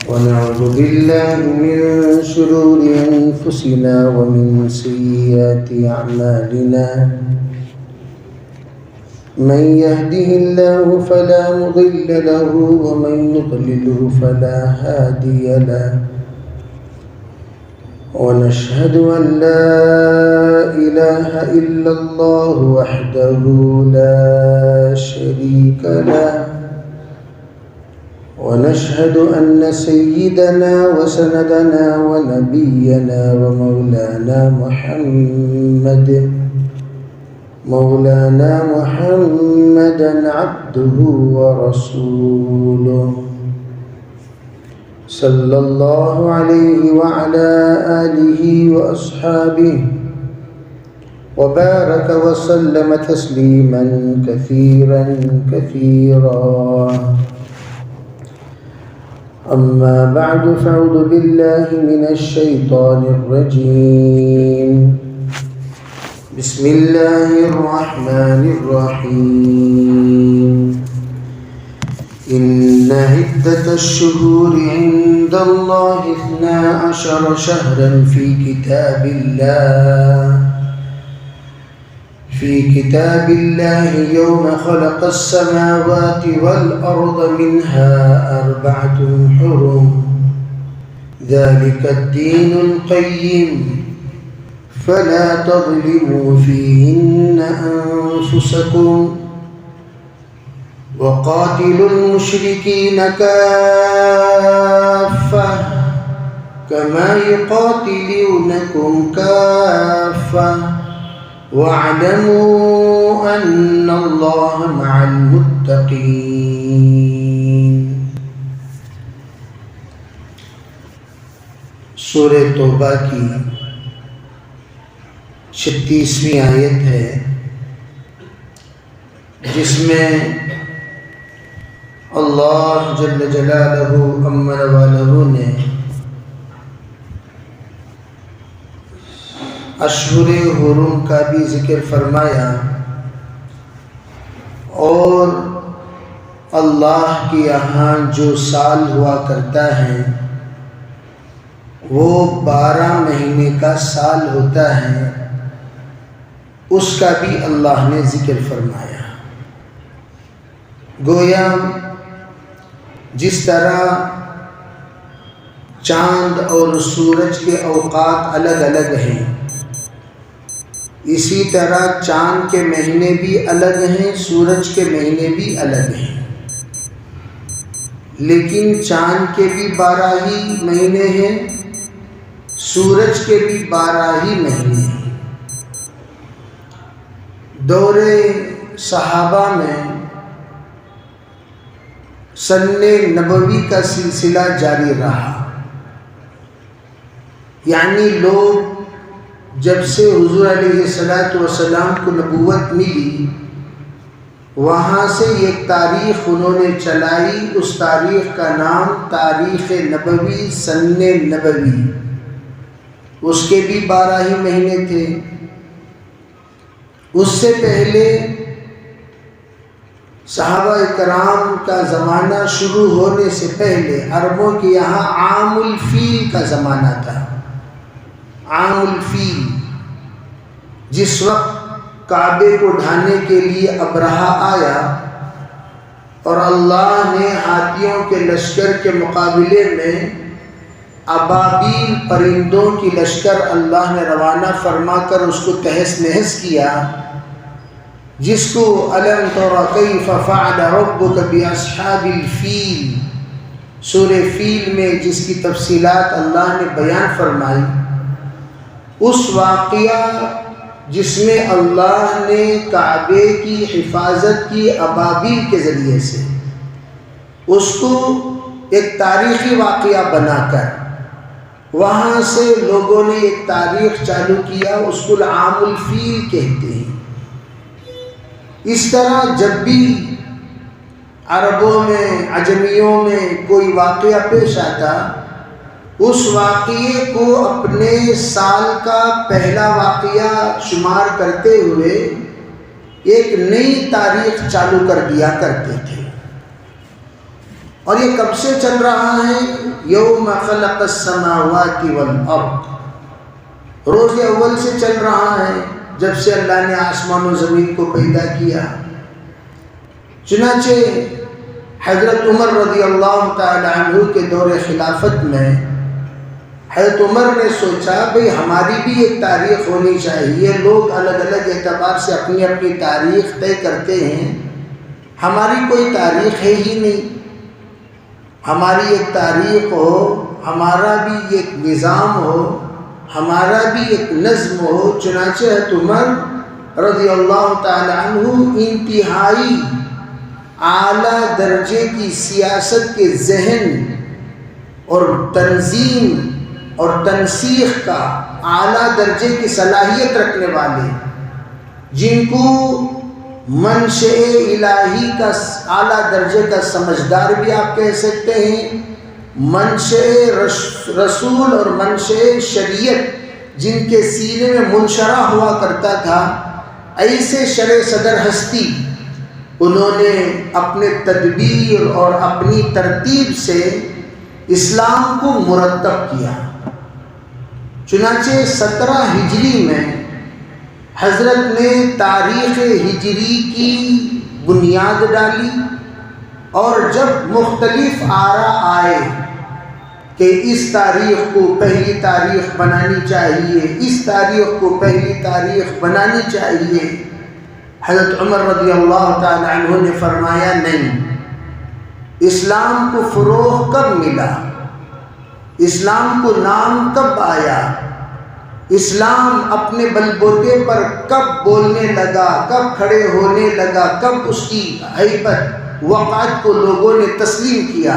ونعوذ بالله من شرور أنفسنا ومن سيئات أعمالنا من يهده الله فلا مضل له ومن يضلله فلا هادي له ونشهد أن لا إله إلا الله وحده لا شريك له ونشهد أن سيدنا وسندنا ونبينا ومولانا محمدا عبده ورسوله صلى الله عليه وعلى آله وأصحابه وبارك وسلم تسليما كثيرا أما بعد فأعوذ بالله من الشيطان الرجيم بسم الله الرحمن الرحيم إن عدة الشهور عند الله 12 شهرا في كتاب الله يوم خلق السماوات والأرض منها 4 حرم ذلك الدين القيم فلا تظلموا فيهن أنفسكم وقاتلوا المشركين كافة كما يقاتلونكم كافة واعلموا أن الله مع المتقين. سورہ توبہ کی 36ویں آیت ہے جس میں اللہ جل جلالہ امر والہ نے اشہر حرم کا بھی ذکر فرمایا اور اللہ کے یہاں جو سال ہوا کرتا ہے وہ 12 مہینے کا سال ہوتا ہے، اس کا بھی اللہ نے ذکر فرمایا. گویا جس طرح چاند اور سورج کے اوقات الگ الگ ہیں، اسی طرح چاند کے مہینے بھی الگ ہیں، سورج کے مہینے بھی الگ ہیں، لیکن چاند کے بھی 12 ہی مہینے ہیں، سورج کے بھی 12 ہی مہینے ہیں. دور صحابہ میں سن نبوی کا سلسلہ جاری رہا، یعنی لوگ جب سے حضور علیہ السلام کو نبوت ملی وہاں سے ایک تاریخ انہوں نے چلائی، اس تاریخ کا نام تاریخ نبوی، سن نبوی. اس کے بھی 12 ہی مہینے تھے. اس سے پہلے صحابہ کرام کا زمانہ شروع ہونے سے پہلے عربوں کے یہاں عام الفیل کا زمانہ تھا. عام الفیل، جس وقت کعبے کو ڈھانے کے لیے ابرہہ آیا اور اللہ نے ہاتھیوں کے لشکر کے مقابلے میں ابابیل پرندوں کی لشکر اللہ نے روانہ فرما کر اس کو تہس نہس کیا، جس کو الم تر کیف فعل ربک باصحاب الفیل سورہ فیل میں جس کی تفصیلات اللہ نے بیان فرمائی. اس واقعہ جس میں اللہ نے کعبے کی حفاظت کی ابابیل کے ذریعے سے، اس کو ایک تاریخی واقعہ بنا کر وہاں سے لوگوں نے ایک تاریخ چالو کیا، اس کو عام الفیل کہتے ہیں. اس طرح جب بھی عربوں میں، عجمیوں میں کوئی واقعہ پیش آتا، اس واقعے کو اپنے سال کا پہلا واقعہ شمار کرتے ہوئے ایک نئی تاریخ چالو کر دیا کرتے تھے. اور یہ کب سے چل رہا ہے؟ یوم خلق السماوات والارض، روز اول سے چل رہا ہے، جب سے اللہ نے آسمان و زمین کو پیدا کیا۔ چنانچہ حضرت عمر رضی اللہ تعالی عنہ کے دور خلافت میں حضرت عمر نے سوچا بھئی ہماری بھی ایک تاریخ ہونی چاہیے، لوگ الگ الگ اعتبار سے اپنی اپنی تاریخ طے کرتے ہیں، ہماری کوئی تاریخ ہے ہی نہیں، ہماری ایک تاریخ ہو، ہمارا بھی ایک نظام ہو، ہمارا بھی ایک نظم ہو۔ چنانچہ حضرت عمر رضی اللہ تعالی عنہ انتہائی اعلیٰ درجے کی سیاست کے ذہن اور تنظیم اور تنسیق کا اعلیٰ درجے کی صلاحیت رکھنے والے، جن کو منشأ الہی کا اعلیٰ درجے کا سمجھدار بھی آپ کہہ سکتے ہیں، منشأ رسول اور منشأ شریعت جن کے سینے میں منشرح ہوا کرتا تھا، ایسے شرع صدر ہستی انہوں نے اپنے تدبیر اور اپنی ترتیب سے اسلام کو مرتب کیا۔ چنانچہ 17 ہجری میں حضرت نے تاریخ ہجری کی بنیاد ڈالی، اور جب مختلف آراء آئے کہ اس تاریخ کو پہلی تاریخ بنانی چاہیے، اس تاریخ کو پہلی تاریخ بنانی چاہیے، حضرت عمر رضی اللہ تعالی عنہ نے فرمایا نہیں، اسلام کو فروغ کب ملا، اسلام کو نام کب آیا، اسلام اپنے بل بوتے پر کب بولنے لگا، کب کھڑے ہونے لگا، کب اس کی ہیبت وقعت کو لوگوں نے تسلیم کیا،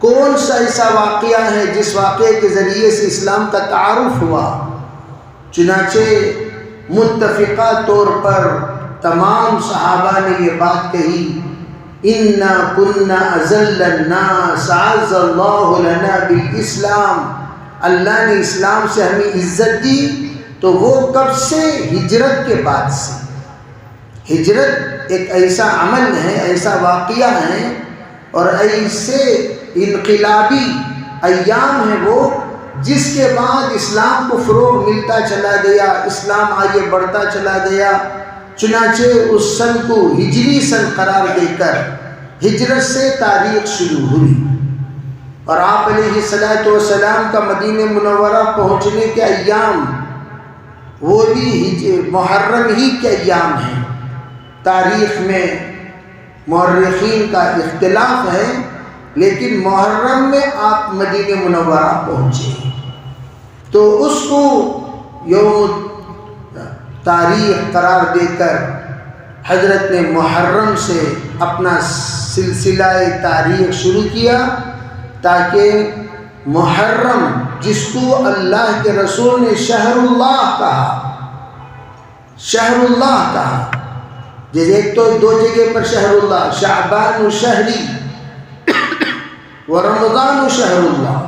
کون سا ایسا واقعہ ہے جس واقعے کے ذریعے سے اسلام کا تعارف ہوا؟ چنانچہ متفقہ طور پر تمام صحابہ نے یہ بات کہی، اِنَّا كُنَّا أَذَلَّ النَّاسَ عَزَّ اللَّهُ لَنَا بِالْإِسْلَامِ، اللہ نے اسلام سے ہمیں عزت دی، تو وہ کب سے؟ ہجرت کے بعد سے۔ ہجرت ایک ایسا عمل ہے، ایسا واقعہ ہے اور ایسے انقلابی ایام ہیں وہ، جس کے بعد اسلام کو فروغ ملتا چلا گیا، اسلام آگے بڑھتا چلا گیا۔ چنانچہ اس سن کو ہجری سن قرار دے کر ہجرت سے تاریخ شروع ہوئی، اور آپ علیہ السلام کا مدینہ منورہ پہنچنے کے ایام وہ بھی محرم ہی کے ایام ہیں۔ تاریخ میں مورخین کا اختلاف ہے، لیکن محرم میں آپ مدینہ منورہ پہنچے، تو اس کو یوم تاریخ قرار دے کر حضرت نے محرم سے اپنا سلسلہ تاریخ شروع کیا، تاکہ محرم جس کو اللہ کے رسول نے شہر اللہ کہا، شہر اللہ کہا، جیسے ایک تو دو جگہ پر شہر اللہ، شعبان و شہری و رمضان و شہر اللہ،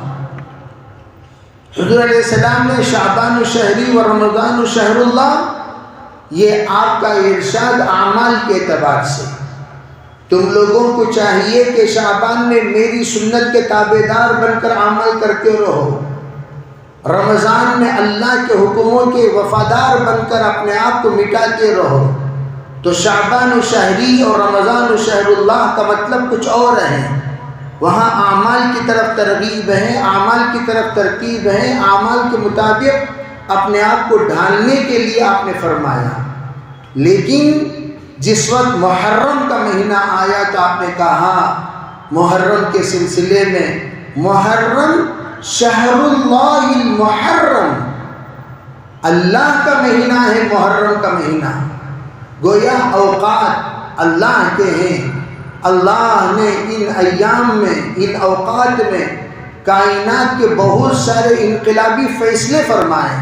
حضور علیہ السلام نے شعبان و شہری و رمضان و شہر اللہ، یہ آپ کا ارشاد اعمال کے اعتبار سے، تم لوگوں کو چاہیے کہ شعبان میں میری سنت کے تابعدار بن کر عمل کرتے رہو، رمضان میں اللہ کے حکموں کے وفادار بن کر اپنے آپ کو مٹاتے رہو۔ تو شعبان و شہری اور رمضان و شہر اللہ کا مطلب کچھ اور ہے، وہاں اعمال کی طرف ترغیب ہے، اعمال کی طرف ترتیب ہے، اعمال کے مطابق اپنے آپ کو ڈھالنے کے لیے آپ نے فرمایا۔ لیکن جس وقت محرم کا مہینہ آیا تو آپ نے کہا محرم کے سلسلے میں، محرم شہر اللہ المحرم، اللہ کا مہینہ ہے محرم کا مہینہ، گویا اوقات اللہ کے ہیں، اللہ نے ان ایام میں، ان اوقات میں کائنات کے بہت سارے انقلابی فیصلے فرمائے۔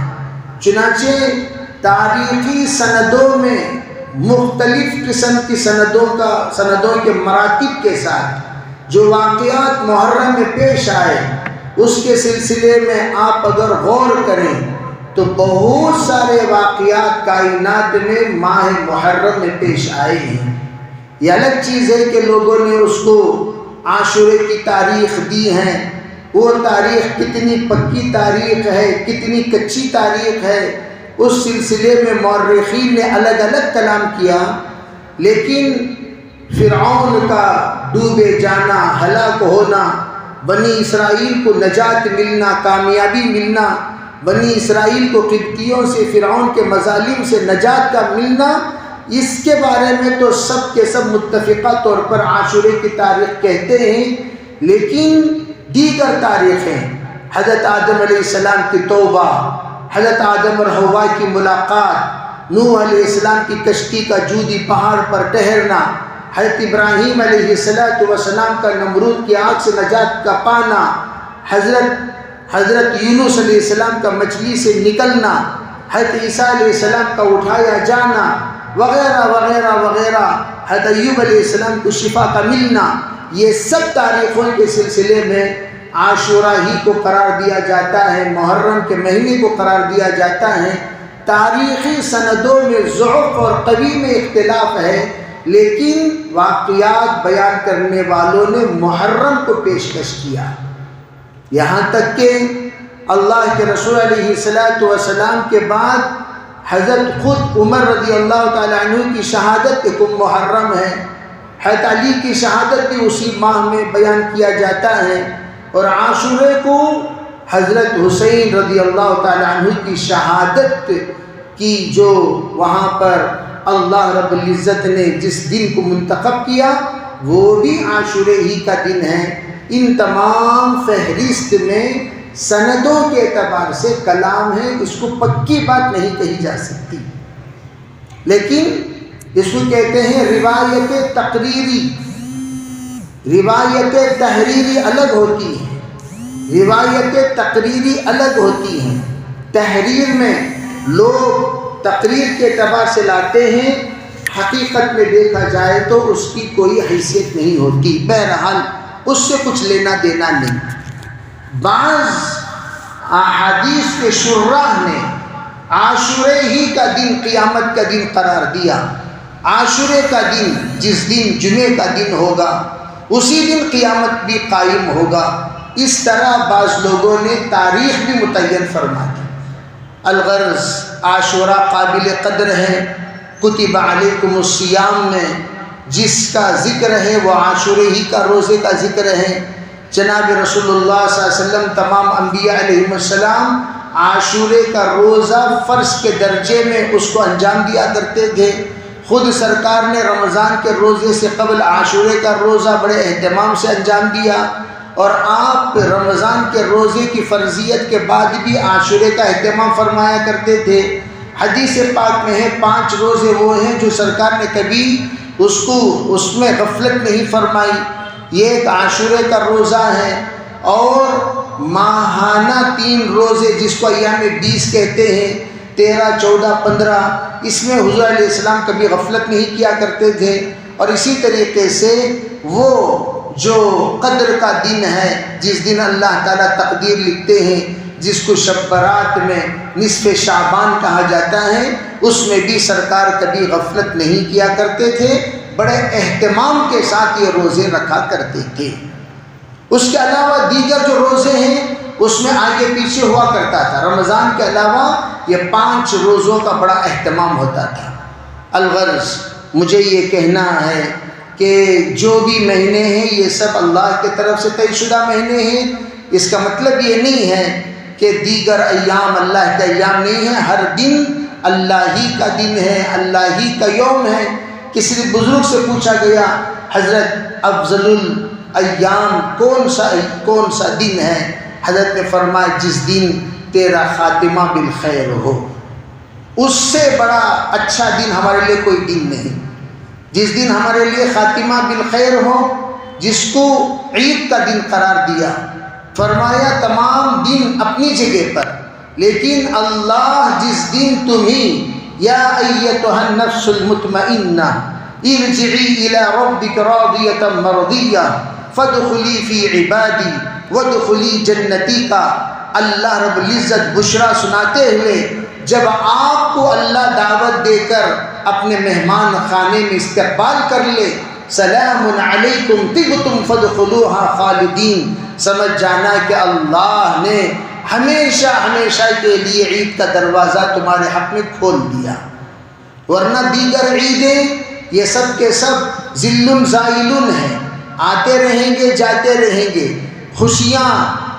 چنانچہ تاریخی سندوں میں مختلف قسم کی سندوں کے مراتب کے ساتھ جو واقعات محرم میں پیش آئے، اس کے سلسلے میں آپ اگر غور کریں تو بہت سارے واقعات کائنات میں ماہ محرم میں پیش آئے ہیں۔ یہ الگ چیز ہے کہ لوگوں نے اس کو عاشورے کی تاریخ دی ہیں، وہ تاریخ کتنی پکی تاریخ ہے، کتنی کچی تاریخ ہے، اس سلسلے میں مورخین نے الگ الگ کلام کیا، لیکن فرعون کا ڈوبے جانا، ہلاک ہونا، بنی اسرائیل کو نجات ملنا، کامیابی ملنا، بنی اسرائیل کو قبطیوں سے، فرعون کے مظالم سے نجات کا ملنا، اس کے بارے میں تو سب کے سب متفقہ طور پر عاشورے کی تاریخ کہتے ہیں، لیکن دیگر تاریخیں، حضرت آدم علیہ السلام کی توبہ، حضرت آدم اور حوا کی ملاقات، نوح علیہ السلام کی کشتی کا جودی پہاڑ پر ٹھہرنا، حضرت ابراہیم علیہ السلام کا نمرود کی آگ سے نجات کا پانا، حضرت یونس علیہ السلام کا مچھلی سے نکلنا، حضرت عیسیٰ علیہ السلام کا اٹھایا جانا، وغیرہ وغیرہ وغیرہ، حضرت ایوب علیہ السلام کو شفا کا ملنا، یہ سب تاریخوں کے سلسلے میں عاشورہ ہی کو قرار دیا جاتا ہے، محرم کے مہینے کو قرار دیا جاتا ہے۔ تاریخی سندوں میں ضعف اور قوی میں اختلاف ہے، لیکن واقعات بیان کرنے والوں نے محرم کو پیشکش کیا، یہاں تک کہ اللہ کے رسول علیہ السلام کے بعد حضرت خود عمر رضی اللہ تعالیٰ عنہ کی شہادت ایک محرم ہے، حضرت علی کی شہادت بھی اسی ماہ میں بیان کیا جاتا ہے، اور عاشورے کو حضرت حسین رضی اللہ تعالیٰ عنہ کی شہادت کی جو وہاں پر اللہ رب العزت نے جس دن کو منتخب کیا وہ بھی عاشورے ہی کا دن ہے۔ ان تمام فہرست میں سندوں کے اعتبار سے کلام ہے، اس کو پکی بات نہیں کہی جا سکتی، لیکن اس کو کہتے ہیں روایت تقریری، روایت تحریری الگ ہوتی ہے، روایت تقریری الگ ہوتی ہیں۔ تحریر میں لوگ تقریر کے اعتبار سے لاتے ہیں، حقیقت میں دیکھا جائے تو اس کی کوئی حیثیت نہیں ہوتی، بہرحال اس سے کچھ لینا دینا نہیں۔ بعض احادیث کے شراح نے عاشورے ہی کا دن قیامت کا دن قرار دیا، عاشورے کا دن جس دن جمعے کا دن ہوگا اسی دن قیامت بھی قائم ہوگا، اس طرح بعض لوگوں نے تاریخ بھی متعین فرما دی۔ الغرض عاشورہ قابل قدر ہے، کتب علیکم الصیام میں جس کا ذکر ہے وہ عاشورے ہی کا روزے کا ذکر ہے۔ جناب رسول اللہ صلی اللہ علیہ وسلم تمام انبیاء علیہم السلام عاشورے کا روزہ فرض کے درجے میں اس کو انجام دیا کرتے تھے۔ خود سرکار نے رمضان کے روزے سے قبل عاشورے کا روزہ بڑے اہتمام سے انجام دیا، اور آپ رمضان کے روزے کی فرضیت کے بعد بھی عاشورے کا اہتمام فرمایا کرتے تھے۔ حدیث پاک میں ہے 5 روزے وہ ہیں جو سرکار نے کبھی اس میں غفلت نہیں فرمائی، یہ ایک عاشورے کا روزہ ہے، اور ماہانہ 3 روزے جس کو ایام 20 کہتے ہیں، 13، 14، 15، اس میں حضور علیہ السلام کبھی غفلت نہیں کیا کرتے تھے۔ اور اسی طریقے سے وہ جو قدر کا دن ہے، جس دن اللہ تعالیٰ تقدیر لکھتے ہیں، جس کو شب برات میں نصف شعبان کہا جاتا ہے، اس میں بھی سرکار کبھی غفلت نہیں کیا کرتے تھے، بڑے اہتمام کے ساتھ یہ روزے رکھا کرتے تھے۔ اس کے علاوہ دیگر جو روزے ہیں اس میں آگے پیچھے ہوا کرتا تھا، رمضان کے علاوہ یہ 5 روزوں کا بڑا اہتمام ہوتا تھا۔ الغرض مجھے یہ کہنا ہے کہ جو بھی مہینے ہیں یہ سب اللہ کی طرف سے طے شدہ مہینے ہیں، اس کا مطلب یہ نہیں ہے کہ دیگر ایام اللہ کے ایام نہیں ہیں، ہر دن اللہ ہی کا دن ہے، اللہ ہی کا یوم ہے۔ کسی بزرگ سے پوچھا گیا حضرت افضل الایام کون سا دن ہے؟ حضرت نے فرمایا جس دن تیرا خاتمہ بالخیر ہو، اس سے بڑا اچھا دن ہمارے لیے کوئی دن نہیں۔ جس دن ہمارے لیے خاتمہ بالخیر ہو، جس کو عید کا دن قرار دیا، فرمایا تمام دن اپنی جگہ پر، لیکن اللہ جس دن تمہیں یا ایتھا النفس المطمئنہ ارجعی الی ربک راضیۃ مرضیہ فادخلی فی عبادی وادخلی جنتی کا اللہ رب العزت بشرا سناتے ہوئے، جب آپ کو اللہ دعوت دے کر اپنے مہمان خانے میں استقبال کر لے سلام علیکم طبتم فادخلوها خالدین، سمجھ جانا کہ اللہ نے ہمیشہ ہمیشہ کے لیے عید کا دروازہ تمہارے حق میں کھول دیا، ورنہ دیگر عیدیں یہ سب کے سب ذل زائل ہیں، آتے رہیں گے جاتے رہیں گے، خوشیاں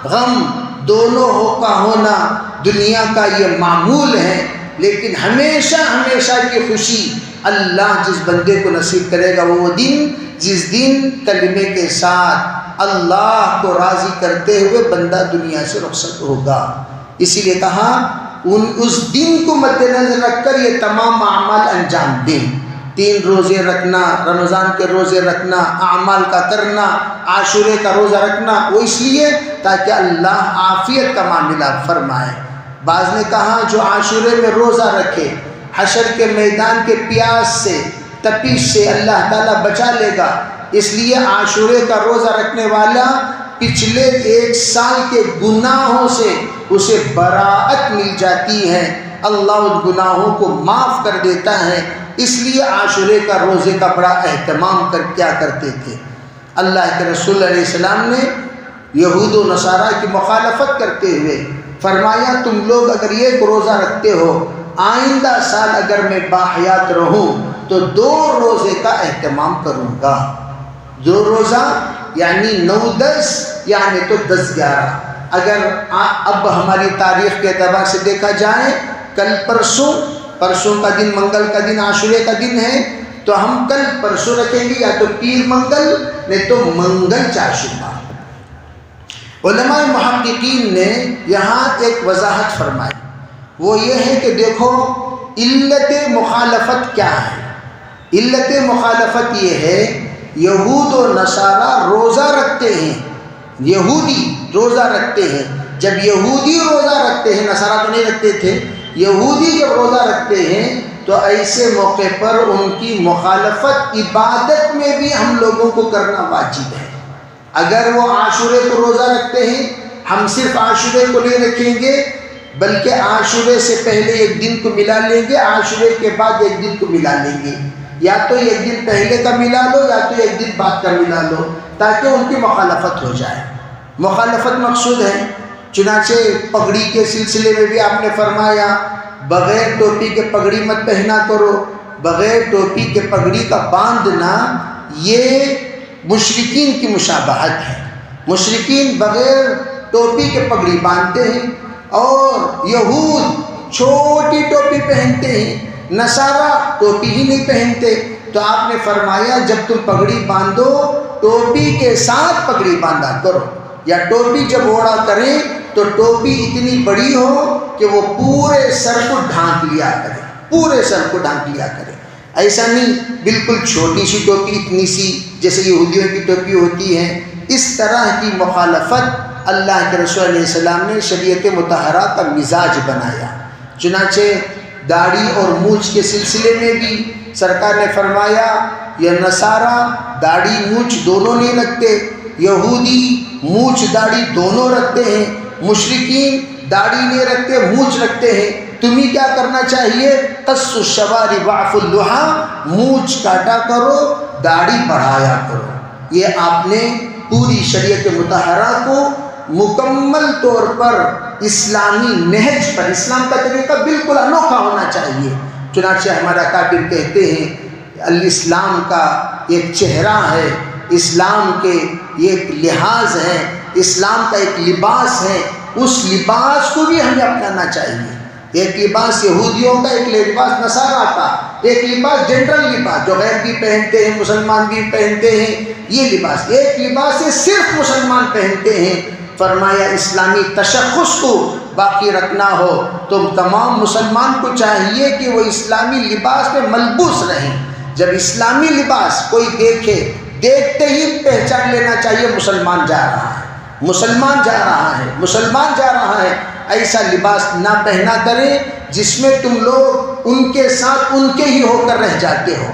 غم دونوں کا ہونا دنیا کا یہ معمول ہے، لیکن ہمیشہ ہمیشہ کی خوشی اللہ جس بندے کو نصیب کرے گا وہ دن جس دن کلمے کے ساتھ اللہ کو راضی کرتے ہوئے بندہ دنیا سے رخصت ہوگا۔ اسی لیے کہا اس دن کو مد نظر رکھ کر یہ تمام اعمال انجام دیں، 3 روزے رکھنا، رمضان کے روزے رکھنا، اعمال کا کرنا، عاشورے کا روزہ رکھنا، وہ اس لیے تاکہ اللہ عافیت کا معاملہ فرمائے۔ بعض نے کہا جو عاشورے میں روزہ رکھے حشر کے میدان کے پیاس سے تپش سے اللہ تعالیٰ بچا لے گا، اس لیے عاشورے کا روزہ رکھنے والا پچھلے 1 سال کے گناہوں سے اسے براءت مل جاتی ہے، اللہ ان گناہوں کو معاف کر دیتا ہے۔ اس لیے عاشورے کا روزے کا بڑا اہتمام کیا کرتے تھے۔ اللہ کے رسول علیہ السلام نے یہود و نصارہ کی مخالفت کرتے ہوئے فرمایا تم لوگ اگر ایک روزہ رکھتے ہو، آئندہ سال اگر میں باحیات رہوں تو 2 روزے کا اہتمام کروں گا۔ 2 روزہ یعنی 9-10 یعنی تو 10-11۔ اگر اب ہماری تاریخ کے اعتبار سے دیکھا جائے کل پرسوں کا دن منگل کا دن عاشورے کا دن ہے، تو ہم کل پرسوں رکھیں گے یا تو پیر منگل نہیں تو منگل عاشورہ۔ علماء محققین نے یہاں ایک وضاحت فرمائی، وہ یہ ہے کہ دیکھو علت مخالفت کیا ہے۔ علت مخالفت یہ ہے یہود و نصارہ روزہ رکھتے ہیں، یہودی روزہ رکھتے ہیں، جب یہودی روزہ رکھتے ہیں، نصارہ تو نہیں رکھتے تھے، یہودی جب روزہ رکھتے ہیں تو ایسے موقع پر ان کی مخالفت عبادت میں بھی ہم لوگوں کو کرنا واجب ہے۔ اگر وہ عاشورے کو روزہ رکھتے ہیں، ہم صرف عاشورے کو نہیں رکھیں گے بلکہ عاشورے سے پہلے 1 دن کو ملا لیں گے، عاشورے کے بعد 1 دن کو ملا لیں گے، یا تو 1 دن پہلے کا ملا لو یا تو 1 دن بعد کا ملا لو، تاکہ ان کی مخالفت ہو جائے۔ مخالفت مقصود ہے، چنانچہ پگڑی کے سلسلے میں بھی آپ نے فرمایا بغیر ٹوپی کے پگڑی مت پہنا کرو، بغیر ٹوپی کے پگڑی کا باندھنا یہ مشرکین کی مشابہت ہے۔ مشرکین بغیر ٹوپی کے پگڑی باندھتے ہیں اور یہود چھوٹی ٹوپی پہنتے ہیں، نصارہ ٹوپی ہی نہیں پہنتے۔ تو آپ نے فرمایا جب تم پگڑی باندھو ٹوپی کے ساتھ پگڑی باندھا کرو، یا ٹوپی جب اوڑا کریں تو ٹوپی اتنی بڑی ہو کہ وہ پورے سر کو ڈھانک لیا کرے، پورے سر کو ڈھانک لیا کرے، ایسا نہیں بالکل چھوٹی سی ٹوپی اتنی سی جیسے یہودیوں کی ٹوپی ہوتی ہے۔ اس طرح کی مخالفت اللہ کے رسول علیہ السلام نے شریعت مطہرہ کا مزاج بنایا۔ چنانچہ داڑھی اور مونچھ کے سلسلے میں بھی سرکار نے فرمایا یہ نصارہ داڑھی مونچھ دونوں نہیں رکھتے، یہودی مونچھ داڑھی دونوں رکھتے ہیں، مشرکین داڑھی نہیں رکھتے مونچھ رکھتے ہیں۔ تمہیں کیا کرنا چاہیے؟ قص الشوارب وعف اللحى، مونچھ کاٹا کرو داڑھی بڑھایا کرو۔ یہ آپ نے پوری شریعت مطہرہ کو مکمل طور پر اسلامی نہج پر، اسلام کا طریقہ بالکل انوکھا ہونا چاہیے۔ چنانچہ ہمارا کابر کہتے ہیں الاسلام کا ایک چہرہ ہے، اسلام کے ایک لحاظ ہے، اسلام کا ایک لباس ہے، اس لباس کو بھی ہمیں اپنانا چاہیے۔ ایک لباس یہودیوں کا، ایک لباس نصارہ کا، ایک لباس جنرل لباس جو غیر بھی پہنتے ہیں مسلمان بھی پہنتے ہیں، یہ لباس ایک لباس ہے صرف مسلمان پہنتے ہیں۔ فرمایا اسلامی تشخص کو باقی رکھنا ہو تو تمام مسلمان کو چاہیے کہ وہ اسلامی لباس میں ملبوس رہیں۔ جب اسلامی لباس کوئی دیکھے، دیکھتے ہی پہچان لینا چاہیے مسلمان جا رہا ہے، مسلمان جا رہا ہے، مسلمان جا رہا ہے۔ ایسا لباس نہ پہنا کریں جس میں تم لوگ ان کے ساتھ ان کے ہی ہو کر رہ جاتے ہو،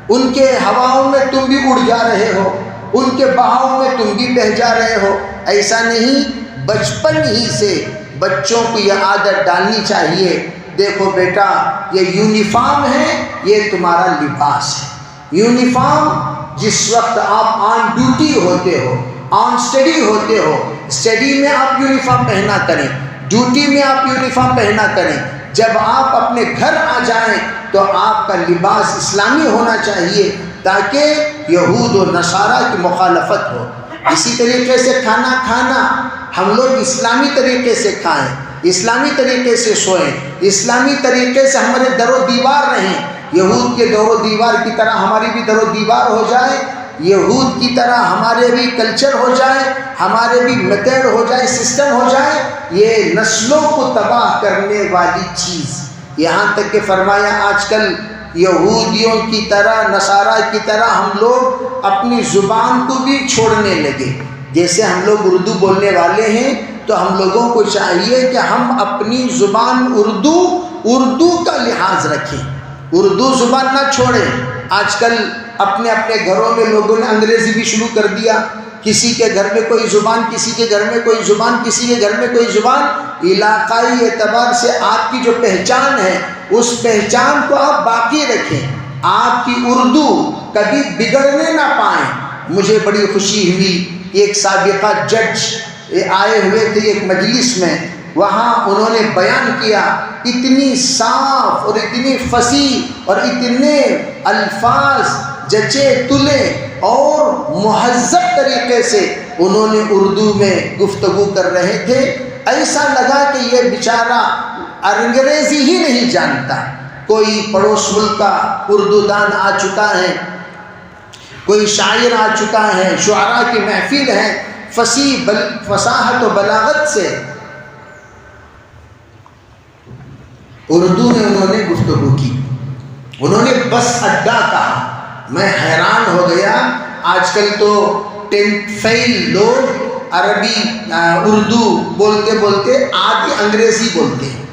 ان کے ہواؤں میں تم بھی اڑ جا رہے ہو، ان کے بہاؤ میں تم بھی بہہ جا رہے ہو۔ ایسا نہیں، بچپن ہی سے بچوں کو یہ عادت ڈالنی چاہیے، دیکھو بیٹا یہ یونیفارم ہے، یہ تمہارا لباس ہے۔ یونیفارم جس وقت آپ آن ڈیوٹی ہوتے ہو، آن اسٹڈی ہوتے ہو، اسٹڈی میں آپ یونیفارم پہنا کریں، ڈیوٹی میں آپ یونیفارم پہنا کریں، جب آپ اپنے گھر آ جائیں تو آپ کا لباس اسلامی ہونا چاہیے تاکہ یہود و نصارہ کی مخالفت ہو۔ اسی طریقے سے کھانا کھانا ہم لوگ اسلامی طریقے سے کھائیں، اسلامی طریقے سے سوئیں، اسلامی طریقے سے ہمارے در و دیوار رہیں۔ یہود کے در و دیوار کی طرح ہماری بھی در و دیوار ہو جائے، یہود کی طرح ہمارے بھی کلچر ہو جائے، ہمارے بھی میتھڈ ہو جائے، سسٹم ہو جائے، یہ نسلوں کو تباہ کرنے والی چیز۔ یہاں تک کہ فرمایا آج کل یہودیوں کی طرح، نصارہ کی طرح ہم لوگ اپنی زبان کو بھی چھوڑنے لگے۔ جیسے ہم لوگ اردو بولنے والے ہیں تو ہم لوگوں کو چاہیے کہ ہم اپنی زبان اردو کا لحاظ رکھیں، اردو زبان نہ چھوڑیں۔ آج کل اپنے اپنے گھروں میں لوگوں نے انگریزی بھی شروع کر دیا، کسی کے گھر میں کوئی زبان، کسی کے گھر میں کوئی زبان، کسی کے گھر میں کوئی زبان۔ علاقائی اعتبار سے آپ کی جو پہچان ہے اس پہچان کو آپ باقی رکھیں، آپ کی اردو کبھی بگڑنے نہ پائیں۔ مجھے بڑی خوشی ہوئی، ایک سابقہ جج آئے ہوئے تھے ایک مجلس میں، وہاں انہوں نے بیان کیا، اتنی صاف اور اتنی فصیح اور اتنے الفاظ جچے تلے اور مہذب طریقے سے انہوں نے اردو میں گفتگو کر رہے تھے۔ ایسا لگا کہ یہ بیچارہ انگریزی ہی نہیں جانتا۔ کوئی پڑوس ملک کا اردو دان آ چکا ہے، کوئی شاعر آ چکا ہے، شعراء کی محفل ہے، فصیح فصاحت و بلاغت سے اردو میں انہوں نے گفتگو کی، انہوں نے بس اڈا کہا۔ میں حیران ہو گیا، آج کل تو 10th فیل لوگ عربی اردو بولتے بولتے آدھی انگریزی بولتے ہیں،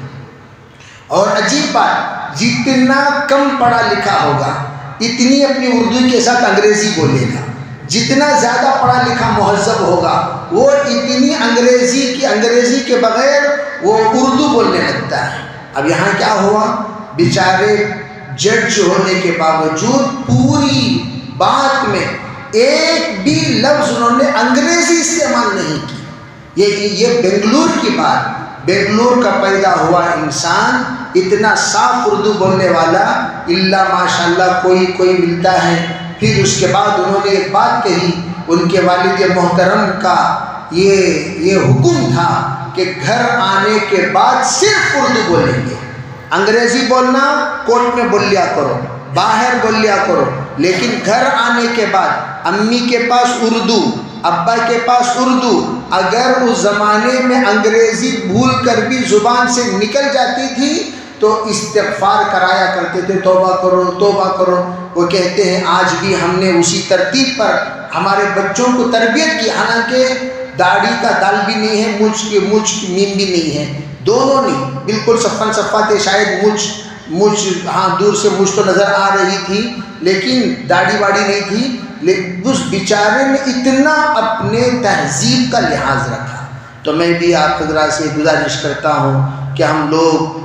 اور عجیب بات، جتنا کم پڑھا لکھا ہوگا اتنی اپنی اردو کے ساتھ انگریزی بولے گا، جتنا زیادہ پڑھا لکھا مہذب ہوگا وہ اتنی انگریزی کے بغیر وہ اردو بولنے لگتا ہے۔ اب یہاں کیا ہوا، بیچارے جج ہونے کے باوجود پوری بات میں ایک بھی لفظ انہوں نے انگریزی استعمال نہیں کی۔ یہ بنگلور کی بات، بنگلور کا پیدا ہوا انسان اتنا صاف اردو بولنے والا اللہ ماشاءاللہ کوئی ملتا ہے۔ پھر اس کے بعد انہوں نے ایک بات کہی، ان کے والد محترم کا یہ حکم تھا کہ گھر آنے کے بعد صرف اردو بولیں گے، انگریزی بولنا کورٹ میں بول لیا کرو، باہر بول لیا کرو، لیکن گھر آنے کے بعد امی کے پاس اردو، ابا کے پاس اردو۔ اگر اس زمانے میں انگریزی بھول کر بھی زبان سے نکل جاتی تھی تو استغفار کرایا کرتے تھے، توبہ کرو توبہ کرو۔ وہ کہتے ہیں آج بھی ہم نے اسی ترتیب پر ہمارے بچوں کو تربیت کی، حالانکہ داڑھی کا دال بھی نہیں ہے، مجھ کی میم بھی نہیں ہے، دونوں نہیں، بالکل صفن صفا تھے، شاید مجھ ہاں دور سے مجھ تو نظر آ رہی تھی لیکن داڑھی واڑی نہیں تھی۔ لیکن اس بیچارے نے اتنا اپنے تہذیب کا لحاظ رکھا۔ تو میں بھی آپ حضرات سے گزارش کرتا ہوں کہ ہم لوگ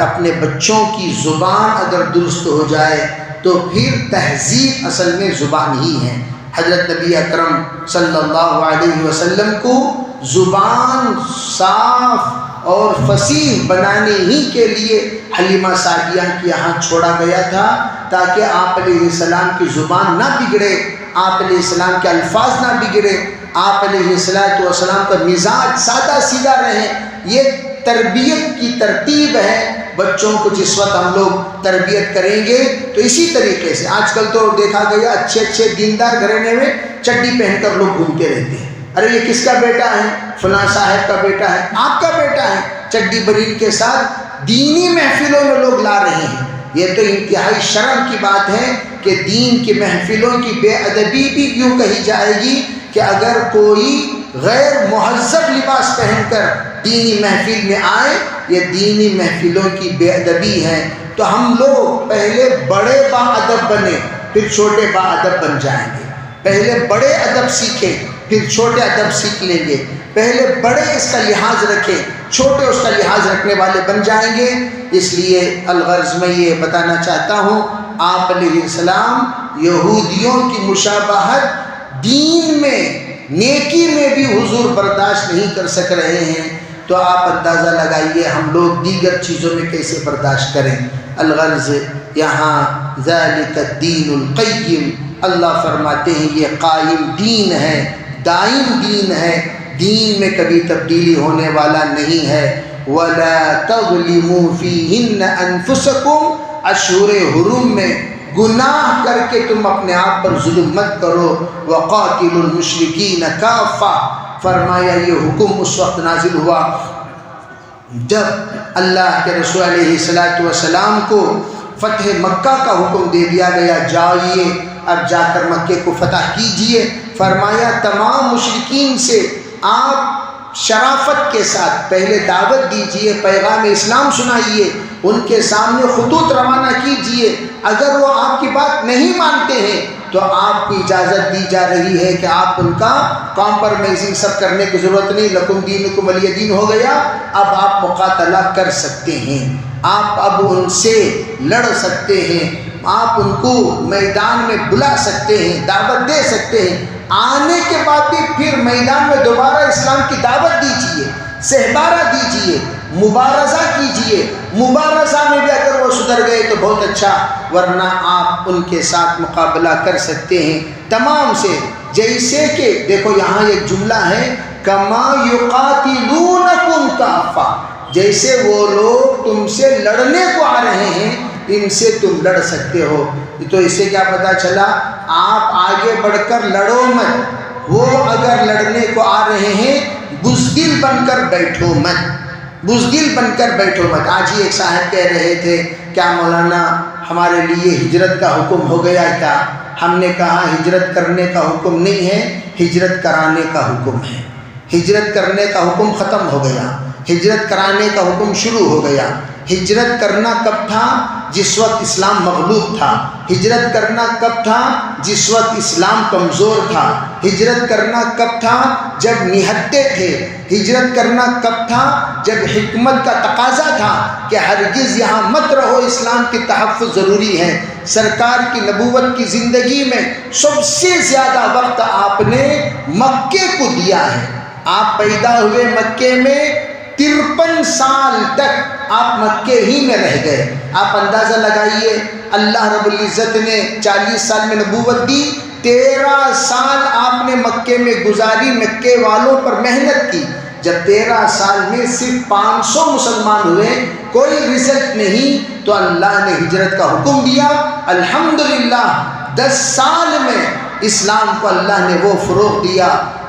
اپنے بچوں کی زبان اگر درست ہو جائے تو پھر تہذیب اصل میں زبان ہی ہے۔ حضرت نبی اکرم صلی اللہ علیہ وسلم کو زبان صاف اور فصیح بنانے ہی کے لیے حلیمہ سعدیہ کے یہاں چھوڑا گیا تھا تاکہ آپ علیہ السلام کی زبان نہ بگڑے، آپ علیہ السلام کے الفاظ نہ بگڑے، آپ علیہ السلام کا مزاج سادہ سیدھا رہے۔ یہ تربیت کی ترتیب ہے۔ بچوں کو جس وقت ہم لوگ تربیت کریں گے تو اسی طریقے سے، آج کل تو دیکھا گیا اچھے دیندار گھرانے میں چڈی پہن کر لوگ گھومتے رہتے ہیں، ارے یہ کس کا بیٹا ہے؟ فلاں صاحب کا بیٹا ہے، آپ کا بیٹا ہے۔ چڈی برین کے ساتھ دینی محفلوں میں لوگ لا رہے ہیں۔ یہ تو انتہائی شرم کی بات ہے کہ دین کی محفلوں کی بے ادبی بھی یوں کہی جائے گی کہ اگر کوئی غیر مہذب لباس پہن کر دینی محفل میں آئے، یہ دینی محفلوں کی بے ادبی ہے۔ تو ہم لوگ پہلے بڑے با ادب بنے پھر چھوٹے با ادب بن جائیں گے، پہلے بڑے ادب سیکھیں پھر چھوٹے ادب سیکھ لیں گے، پہلے بڑے اس کا لحاظ رکھیں چھوٹے اس کا لحاظ رکھنے والے بن جائیں گے۔ اس لیے الغرض میں یہ بتانا چاہتا ہوں، آپ علیہ السلام یہودیوں کی مشابہت دین میں، نیکی میں بھی حضور برداشت نہیں کر سک رہے ہیں، تو آپ اندازہ لگائیے ہم لوگ دیگر چیزوں میں کیسے برداشت کریں۔ الغرض یہاں ذالک الدین القیم، اللہ فرماتے ہیں یہ قائم دین ہے، دائم دین ہے، دین میں کبھی تبدیلی ہونے والا نہیں ہے۔ وَلَا تَظْلِمُوا فِيهِنَّ أَنفُسَكُمْ، اشہر حرم میں گناہ کر کے تم اپنے آپ پر ظلم مت کرو۔ وَقَاتِلُوا الْمُشْرِكِينَ كَافَّةً، فرمایا یہ حکم اس وقت نازل ہوا جب اللہ کے رسول علیہ السلام کو فتح مکہ کا حکم دے دیا گیا، جائیے اب جا کر مکے کو فتح کیجئے۔ فرمایا تمام مشرکین سے آپ شرافت کے ساتھ پہلے دعوت دیجئے، پیغام اسلام سنائیے، ان کے سامنے خطوط روانہ کیجئے، اگر وہ آپ کی بات نہیں مانتے ہیں تو آپ کو اجازت دی جا رہی ہے کہ آپ ان کا کمپرمائزنگ سب کرنے کی ضرورت نہیں، لکم دینکم ولی دین ہو گیا، اب آپ مقاتلہ کر سکتے ہیں، آپ اب ان سے لڑ سکتے ہیں، آپ ان کو میدان میں بلا سکتے ہیں، دعوت دے سکتے ہیں، آنے کے بعد بھی پھر میدان میں دوبارہ اسلام کی دعوت دیجیے، سہبارہ دیجیے، مبارزہ کیجئے، مبارزہ میں بھی اگر وہ سدھر گئے تو بہت اچھا، ورنہ آپ ان کے ساتھ مقابلہ کر سکتے ہیں تمام سے۔ جیسے کہ دیکھو یہاں ایک جملہ ہے کما یقاتلونکم کافہ، جیسے وہ لوگ تم سے لڑنے کو آ رہے ہیں ان سے تم لڑ سکتے ہو۔ تو اس سے کیا پتہ چلا، آپ آگے بڑھ کر لڑو مت، وہ اگر لڑنے کو آ رہے ہیں بزدل بن کر بیٹھو مت، بزدل بن کر بیٹھو مت۔ آج ہی ایک صاحب کہہ رہے تھے کیا مولانا ہمارے لیے ہجرت کا حکم ہو گیا کیا؟ ہم نے کہا ہجرت کرنے کا حکم نہیں ہے، ہجرت کرانے کا حکم ہے۔ ہجرت کرنے کا حکم ختم ہو گیا، ہجرت کرانے کا حکم شروع ہو گیا۔ ہجرت کرنا کب تھا؟ جس وقت اسلام مغلوب تھا۔ ہجرت کرنا کب تھا؟ جس وقت اسلام کمزور تھا۔ ہجرت کرنا کب تھا؟ جب نہتے تھے۔ ہجرت کرنا کب تھا؟ جب حکمت کا تقاضا تھا کہ ہرگز یہاں مت رہو، اسلام کی تحفظ ضروری ہے۔ سرکار کی نبوت کی زندگی میں سب سے زیادہ وقت آپ نے مکے کو دیا ہے۔ آپ پیدا ہوئے مکے میں، 53 سال تک آپ مکے ہی میں رہ گئے۔ آپ اندازہ لگائیے، اللہ رب العزت نے 40 سال میں نبوت دی، 13 سال آپ نے مکے میں گزاری، مکے والوں پر محنت کی۔ جب 13 سال میں صرف 500 مسلمان ہوئے، کوئی رزلٹ نہیں، تو اللہ نے ہجرت کا حکم دیا۔ الحمدللہ 10 سال میں اسلام کو اللہ نے وہ فروغ دیا،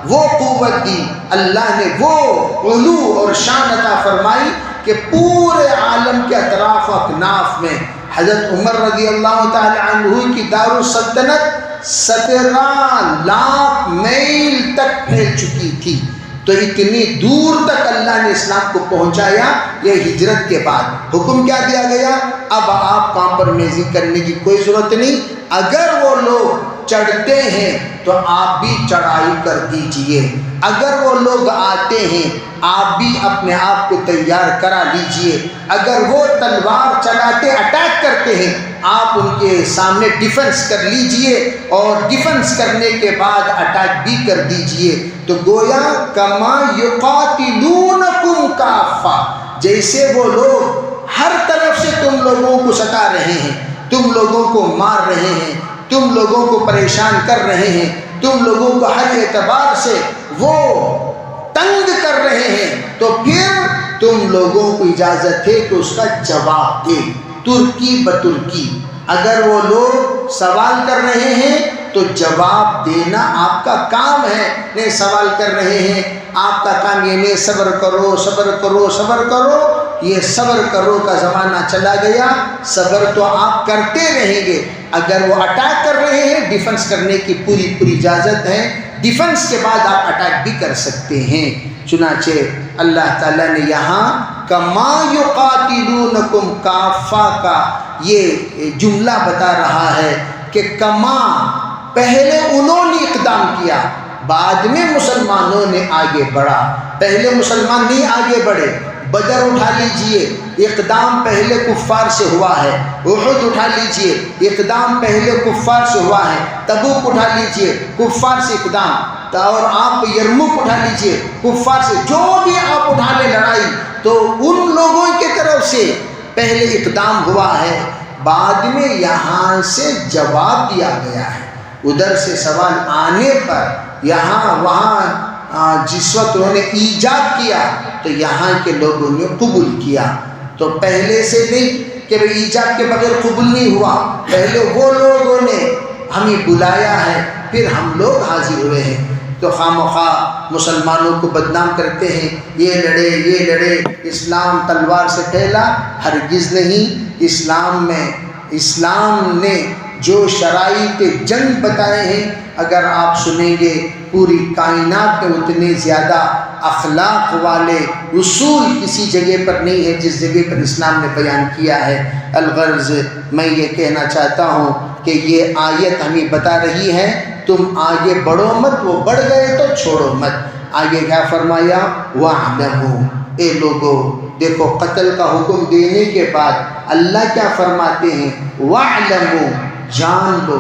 وہ قوت دی، اللہ نے وہ علو اور شان عطا فرمائی کہ پورے عالم کے اطراف و اکناف میں حضرت عمر رضی اللہ تعالی عنہ کی دارالسلطنت 17 لاکھ میل تک پھیل چکی تھی۔ تو اتنی دور تک اللہ نے اسلام کو پہنچایا۔ یہ ہجرت کے بعد حکم کیا دیا گیا؟ اب آپ کمپرمائزنگ کرنے کی کوئی ضرورت نہیں، اگر وہ لوگ چڑھتے ہیں تو آپ بھی چڑھائی کر دیجئے، اگر وہ لوگ آتے ہیں آپ بھی اپنے آپ کو تیار کرا لیجئے، اگر وہ تلوار چلاتے اٹیک کرتے ہیں آپ ان کے سامنے ڈیفنس کر لیجئے، اور ڈیفنس کرنے کے بعد اٹیک بھی کر دیجئے۔ تو گویا کما یقاتلونکم کافہ، جیسے وہ لوگ ہر طرف سے تم لوگوں کو ستا رہے ہیں، تم لوگوں کو مار رہے ہیں، تم لوگوں کو پریشان کر رہے ہیں، تم لوگوں کو ہر اعتبار سے وہ تنگ کر رہے ہیں، تو پھر تم لوگوں کو اجازت ہے کہ اس کا جواب دے، ترکی بترکی۔ اگر وہ لوگ سوال کر رہے ہیں تو جواب دینا آپ کا کام ہے۔ نہیں سوال کر رہے ہیں، آپ کا کام یہ نہیں صبر کرو صبر کرو صبر کرو، یہ صبر کرو کا زمانہ چلا گیا۔ صبر تو آپ کرتے رہیں گے، اگر وہ اٹیک کر رہے ہیں ڈیفنس کرنے کی پوری اجازت ہے، ڈیفنس کے بعد آپ اٹیک بھی کر سکتے ہیں۔ چنانچہ اللہ تعالیٰ نے یہاں کما یقاتلونکم کافہ کا یہ جملہ بتا رہا ہے کہ کما، پہلے انہوں نے اقدام کیا، بعد میں مسلمانوں نے آگے بڑھا۔ پہلے مسلمان نہیں آگے بڑھے، بدر اٹھا لیجئے، اقدام پہلے کفار سے ہوا ہے، احد اٹھا لیجئے اقدام پہلے کفار سے ہوا ہے، تبوک اٹھا لیجئے کفار سے اقدام، اور آپ یرموک اٹھا لیجئے کفار سے، جو بھی آپ اٹھا لے لڑائی تو ان لوگوں کی طرف سے پہلے اقدام ہوا ہے، بعد میں یہاں سے جواب دیا گیا ہے، ادھر سے سوال آنے پر یہاں وہاں جس وقت انہوں نے ایجاب کیا تو یہاں کے لوگوں نے قبول کیا، تو پہلے سے نہیں کہ ایجاب کے بغیر قبول نہیں ہوا، پہلے وہ لوگوں نے ہمیں بلایا ہے پھر ہم لوگ حاضر ہوئے ہیں، تو خواہ مسلمانوں کو بدنام کرتے ہیں، یہ لڑے، اسلام تلوار سے پھیلا، ہرگز نہیں۔ اسلام نے جو شرائط جنگ بتائے ہیں اگر آپ سنیں گے پوری کائنات میں اتنے زیادہ اخلاق والے اصول کسی جگہ پر نہیں ہے جس جگہ پر اسلام نے بیان کیا ہے۔ الغرض میں یہ کہنا چاہتا ہوں کہ یہ آیت ہمیں بتا رہی ہے تم آگے بڑھو مت، وہ بڑھ گئے تو چھوڑو مت۔ آگے کیا فرمایا؟ وَاعْلَمُوا، اے لوگو دیکھو قتل کا حکم دینے کے بعد اللہ کیا فرماتے ہیں؟ وَاعْلَمُوا، جان لو،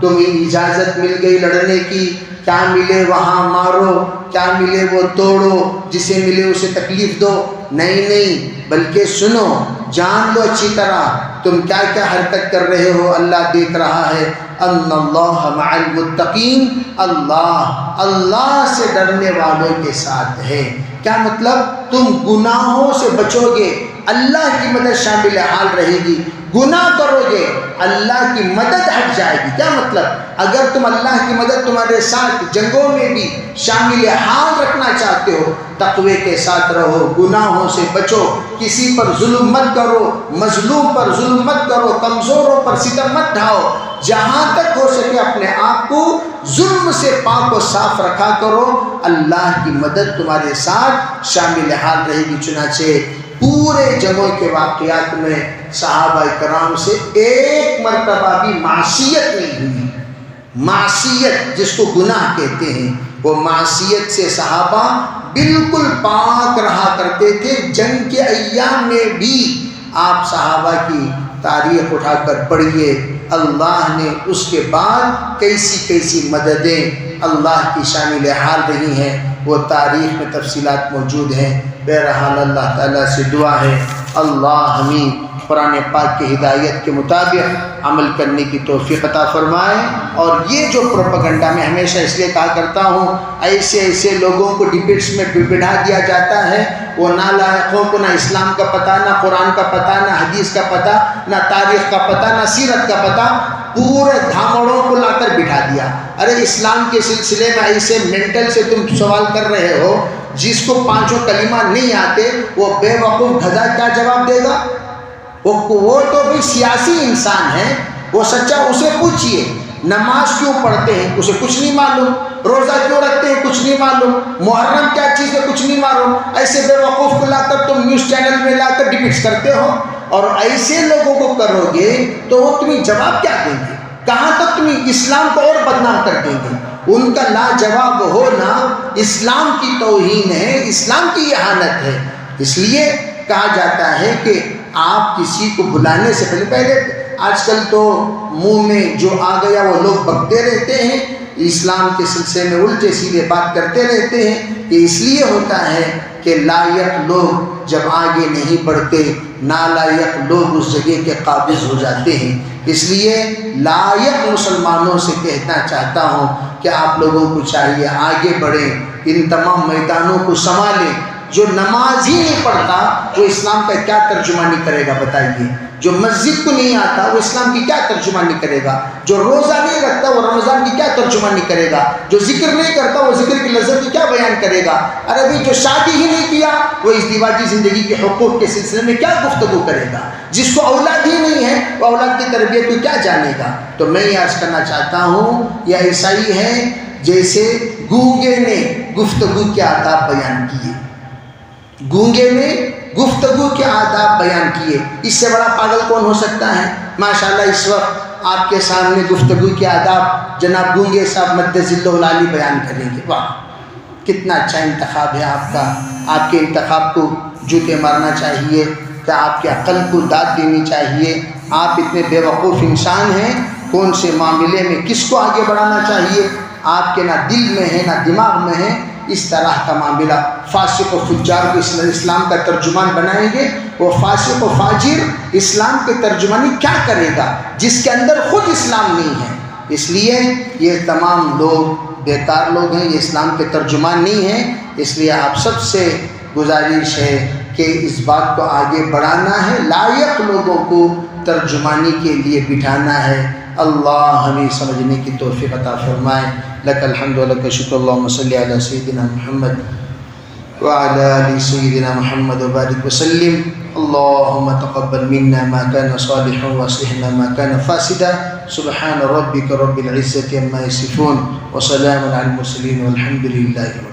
تمہیں اجازت مل گئی لڑنے کی، کیا ملے وہاں مارو، کیا ملے وہ توڑو، جسے ملے اسے تکلیف دو، نہیں، بلکہ سنو، جان لو اچھی طرح تم کیا کیا حرکت کر رہے ہو، اللہ دیکھ رہا ہے۔ ان اللہ مع المتقین، اللہ سے ڈرنے والوں کے ساتھ ہے۔ کیا مطلب؟ تم گناہوں سے بچو گے، اللہ کی مدد شامل حال رہے گی، گناہ کرو گے اللہ کی مدد ہٹ جائے گی۔ کیا مطلب؟ اگر تم اللہ کی مدد تمہارے ساتھ جنگوں میں بھی شامل حال رکھنا چاہتے ہو، تقوی کے ساتھ رہو، گناہوں سے بچو، کسی پر ظلم مت کرو، مظلوم پر ظلم مت کرو، کمزوروں پر ستم مت ڈھاؤ، جہاں تک ہو سکے اپنے آپ کو ظلم سے پاک و صاف رکھا کرو، اللہ کی مدد تمہارے ساتھ شامل حال رہے گی۔ چنانچہ پورے جنگوں کے واقعات میں صحابہ کرام سے ایک مرتبہ بھی معصیت نہیں ہوئی۔ معصیت جس کو گناہ کہتے ہیں، وہ معصیت سے صحابہ بالکل پاک رہا کرتے تھے۔ جنگ کے ایام میں بھی آپ صحابہ کی تاریخ اٹھا کر پڑھیے، اللہ نے اس کے بعد کیسی مددیں اللہ کی شامل حال رہی ہیں، وہ تاریخ میں تفصیلات موجود ہیں۔ بہرحال اللہ تعالیٰ سے دعا ہے اللہ ہمیں قرآن پاک کی ہدایت کے مطابق عمل کرنے کی توفیق عطا فرمائے۔ اور یہ جو پروپیگنڈا میں ہمیشہ اس لیے کہا کرتا ہوں، ایسے لوگوں کو ڈبیٹس میں بڑھا دیا جاتا ہے، وہ نالائقوں کو نہ اسلام کا پتہ، نہ قرآن کا پتہ، نہ حدیث کا پتہ، نہ تاریخ کا پتہ، نہ سیرت کا پتہ، پورے دھامڑوں کو لا کر بٹھا دیا۔ ارے اسلام کے سلسلے میں ایسے مینٹل سے تم سوال کر رہے ہو، جس کو پانچوں کلمہ نہیں آتے، وہ بے وقوف گدھا کیا جواب دے گا؟ وہ تو بھی سیاسی انسان ہے، وہ سچا، اسے پوچھئے نماز کیوں پڑھتے ہیں، اسے کچھ نہیں معلوم، روزہ کیوں رکھتے ہیں، کچھ نہیں معلوم، محرم کیا چیز ہے، کچھ نہیں معلوم۔ ایسے بے وقوف کو لا کر تم نیوز چینل میں لا کر ڈبیٹس کرتے ہو، اور ایسے لوگوں کو کرو گے تو وہ تمہیں جواب کیا دیں گے؟ کہاں تک تمہیں اسلام کو اور بدنام کر دیں گے؟ ان کا لاجواب ہونا اسلام کی توہین ہے، اسلام کی اہانت ہے۔ اس لیے کہا جاتا ہے کہ آپ کسی کو بلانے سے پہلے آج کل تو منہ میں جو آ گیا وہ لوگ بکتے رہتے ہیں، اسلام کے سلسلے میں الٹے سیدھے بات کرتے رہتے ہیں۔ یہ اس لیے ہوتا ہے کہ لائق لوگ جب آگے نہیں بڑھتے، نالائق لوگ اس جگہ کے قابض ہو جاتے ہیں۔ اس لیے لائق مسلمانوں سے کہنا چاہتا ہوں کہ آپ لوگوں کو چاہیے آگے بڑھیں، ان تمام میدانوں کو سنبھالیں۔ جو نماز ہی نہیں پڑھتا وہ اسلام کا کیا ترجمانی کرے گا بتائیے؟ جو مسجد کو نہیں آتا وہ اسلام کی کیا ترجمانی کرے گا؟ جو روزہ نہیں رکھتا وہ رمضان کی کیا ترجمانی کرے گا؟ جو ذکر نہیں کرتا وہ ذکر کی لذت کی کیا بیان کرے گا؟ عربی جو شادی ہی نہیں کیا وہ ازدواجی زندگی کے حقوق کے سلسلے میں کیا گفتگو کرے گا؟ جس کو اولاد ہی نہیں ہے وہ اولاد کی تربیت کو کیا جانے گا؟ تو میں یہ عرض کرنا چاہتا ہوں، یہ ایسا ہی ہے جیسے گونگے نے گفتگو کے آداب بیان کیے، گونگے نے گفتگو کے آداب بیان کیے، اس سے بڑا پاگل کون ہو سکتا ہے؟ ماشاءاللہ اس وقت آپ کے سامنے گفتگو کے آداب جناب گونگے صاحب مدذلہ العالی بیان کریں گے۔ واہ کتنا اچھا انتخاب ہے آپ کا، آپ کے انتخاب کو جوتے مارنا چاہیے۔ کہ آپ کی عقل کو داد دینی چاہیے. آپ اتنے بے وقوف انسان ہیں, کون سے معاملے میں کس کو آگے بڑھانا چاہیے آپ کے نہ دل میں ہے نہ دماغ میں ہے. اس طرح کا معاملہ فاسق و فجار کو اسلام کا ترجمان بنائیں گے. وہ فاسق و فاجر اسلام کے ترجمانی کیا کرے گا جس کے اندر خود اسلام نہیں ہے؟ اس لیے یہ تمام لوگ بیکار لوگ ہیں, یہ اسلام کے ترجمان نہیں ہیں. اس لیے آپ سب سے گزارش ہے کہ اس بات کو آگے بڑھانا ہے, لائق لوگوں کو ترجمانی کے لیے بٹھانا ہے. اللہ ہمیں سمجھنے کی توفیق عطا فرمائے. لک الحمد و لک الشکر. اللہم صلی علی سیدنا محمد وعلی آل سیدنا محمد وبارک وسلم. اللہم تقبل منا ما كان صالحا واصلحنا ما كان فاسدا. سبحان ربک رب العزة عما یصفون وسلام علی المرسلین والحمد للہ.